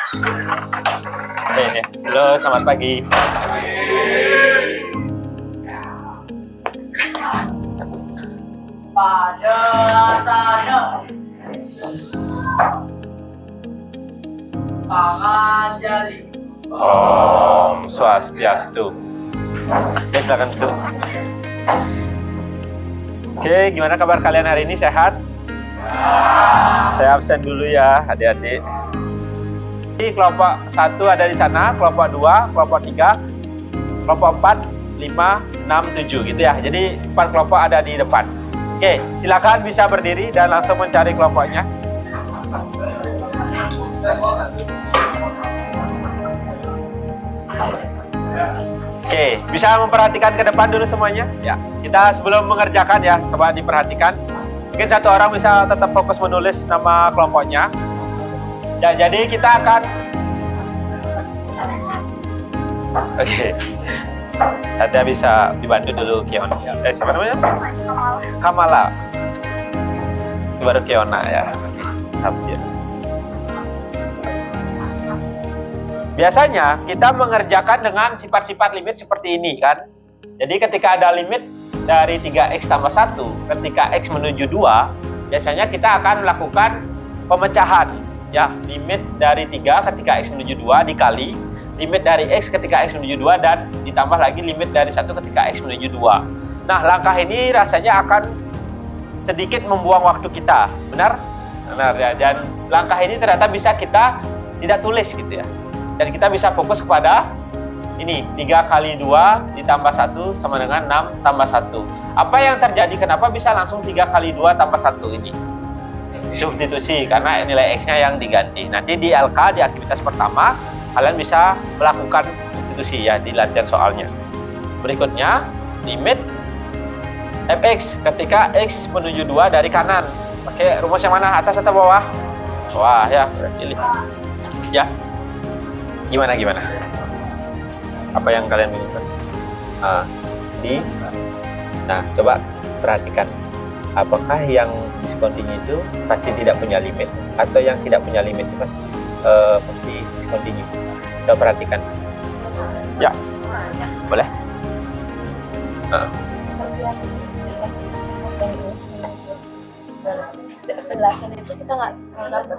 Oke, halo, selamat pagi. Pada sana Panganjali. Om Swastiastu. Oke, silakan duduk. Oke, gimana kabar kalian hari ini? Sehat? Saya absen dulu ya, adik-adik. Kelompok 1 ada di sana, kelompok 2, kelompok 3, kelompok 4, 5, 6, 7 gitu ya. Jadi 4 kelompok ada di depan. Oke, silakan bisa berdiri dan langsung mencari kelompoknya. Oke, bisa memperhatikan ke depan dulu semuanya. Ya, kita sebelum mengerjakan ya, coba diperhatikan. Mungkin satu orang bisa tetap fokus menulis nama kelompoknya. Ya, jadi kita akan Oke. Saya bisa dibantu dulu Kiona. Siapa namanya? Kamala. Ini baru Kiona ya. Sabia. Biasanya kita mengerjakan dengan sifat-sifat limit seperti ini kan. Jadi ketika ada limit dari 3x tambah 1, ketika x menuju 2, biasanya kita akan melakukan pemecahan. Ya, limit dari 3 ketika x menuju 2 dikali limit dari x ketika x menuju 2 dan ditambah lagi limit dari 1 ketika x menuju 2. Nah, langkah ini rasanya akan sedikit membuang waktu kita. Benar? Benar ya. Dan langkah ini ternyata bisa kita tidak tulis gitu ya. Dan kita bisa fokus kepada ini, 3 kali 2 ditambah 1 sama dengan 6 tambah 1. Apa yang terjadi? Kenapa bisa langsung 3 kali 2 tambah 1 ini? Substitusi, karena nilai x-nya yang diganti. Nanti di LK, di aktivitas pertama, kalian bisa melakukan substitusi ya di latihan soalnya. Berikutnya, limit fx ketika x menuju 2 dari kanan. Pakai rumus yang mana? Atas atau bawah? Bawah ya, pilih. Ya. Gimana? Apa yang kalian inginkan? Nah, coba perhatikan. Apakah yang discontinue itu pasti tidak punya limit, atau yang tidak punya limit itu pasti discontinue? Coba perhatikan. Ya, boleh. Penjelasan itu kita nggak dapat.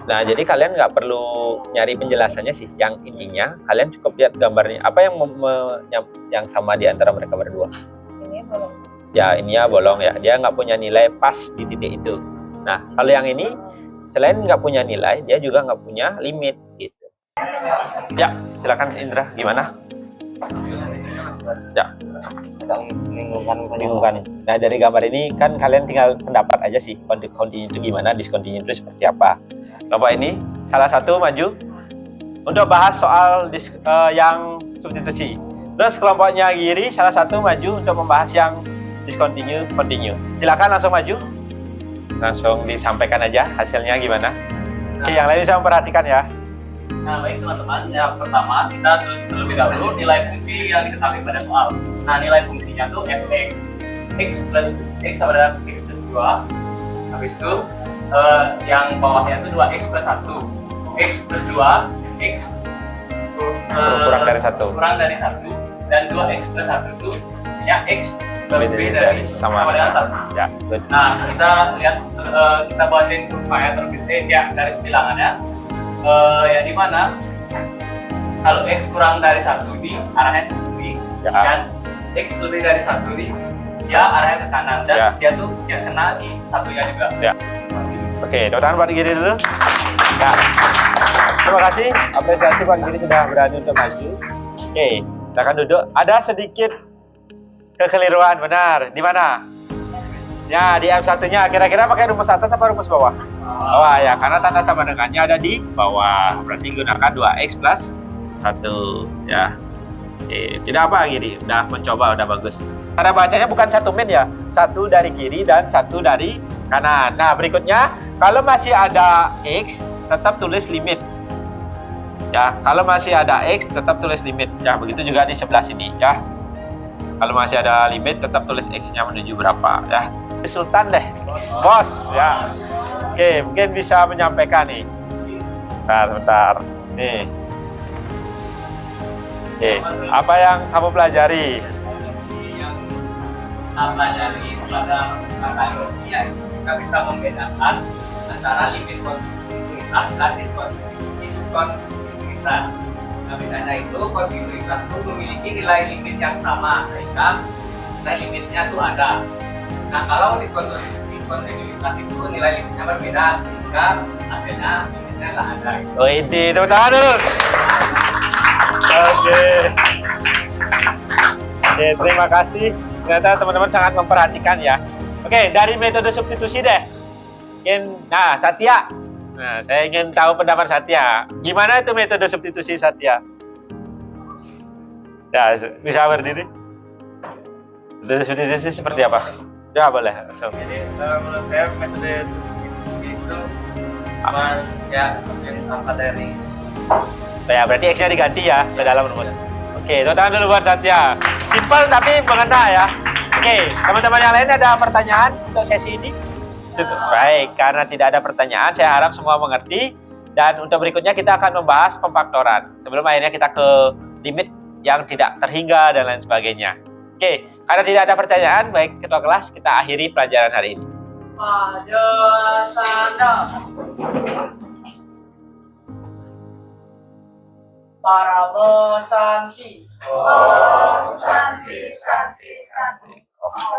Nah, jadi kalian nggak perlu nyari penjelasannya sih. Yang intinya kalian cukup lihat gambarnya. Apa yang sama di antara mereka berdua? Ini bolong. Ya, ininya bolong ya. Dia nggak punya nilai pas di titik itu. Nah, kalau yang ini selain nggak punya nilai, dia juga nggak punya limit gitu. Ya, silakan Indra. Gimana? Ya. Membingungkan. Nah, dari gambar ini kan kalian tinggal pendapat aja sih. Continue itu gimana, discontinue itu seperti apa. Kelompok ini salah satu maju untuk bahas soal yang substitusi. Terus kelompoknya Giri salah satu maju untuk membahas yang discontinue, continue. Silakan langsung maju. Langsung disampaikan aja hasilnya gimana. Oke, yang lain bisa memperhatikan ya. Nah, baik teman-teman, yang pertama kita tulis terlebih dahulu nilai fungsi yang diketahui pada soal. Nah, nilai fungsinya tuh fx, x plus x sama dengan x plus 2. Habis itu yang bawahnya itu 2x plus 1. X plus 2, x Kurang dari 1. Kurang dari 1. Dan 2x plus 1 itu ya x lebih dari sama dengan 1. Ya, nah, kita lihat, kita buatin kurva terlebih ya garis bilangannya. Ya di mana kalau x kurang dari 1 di arahnya ke kiri ya. Dan x lebih dari 1 di ya arahnya ke kanan dan ya. Dia tuh ya kena di satunya juga ya. Oke, tepuk tangan Pak Giri dulu ya. Terima kasih, apresiasi Pak Giri sudah berani untuk maju. Oke, silakan duduk. Ada sedikit kekeliruan, benar. Di mana? Ya, di M1-nya kira-kira pakai rumus atas apa rumus bawah? Bawah ya, karena tanda sama dengannya ada di bawah. Berarti gunakan 2x plus 1 ya. Oke, tidak apa Giri, udah mencoba, udah bagus. Cara bacanya bukan satu min ya, satu dari kiri dan satu dari kanan. Nah, berikutnya kalau masih ada x, tetap tulis limit. Ya, kalau masih ada x, tetap tulis limit. Ya, begitu juga di sebelah sini ya. Kalau masih ada limit, tetap tulis x-nya menuju berapa ya. Sultan deh, bos ya. Oke, mungkin bisa menyampaikan nih Bentar. Nih. Apa yang kamu pelajari? Yang kita pelajari pada kata ini ya, kita bisa membedakan antara limit kontinuitas dan diskontinuitas. Nah, bedanya itu kontinuitas itu memiliki nilai limit yang sama sehingga nilai limitnya itu ada. Nah, kalau diskontinuitas itu nilai limitnya berbeda sehingga hasilnya limitnya nggak ada. Oh ini, tepuk tangan dulu. Oke. Oke, terima kasih. Ternyata teman-teman sangat memperhatikan ya. Oke, dari metode substitusi deh. Nah, Satya. Nah, saya ingin tahu pendapat Satya. Gimana itu metode substitusi Satya? Ya, bisa berdiri. Metode substitusi seperti apa? Ya, boleh. So. Jadi menurut saya metode substitusi itu ya apa dari Ya, berarti X-nya diganti ya ke dalam rumus. Oke, tangan dulu buat Satya. Simpel tapi mengena ya. Oke, teman-teman yang lain ada pertanyaan untuk sesi ini? Baik, karena tidak ada pertanyaan, saya harap semua mengerti. Dan untuk berikutnya kita akan membahas pemfaktoran. Sebelum akhirnya kita ke limit yang tidak terhingga dan lain sebagainya. Oke, karena tidak ada pertanyaan, baik ketua kelas, kita akhiri pelajaran hari ini. Pada sana para Santi. Oh, Santi, Santi, Santi.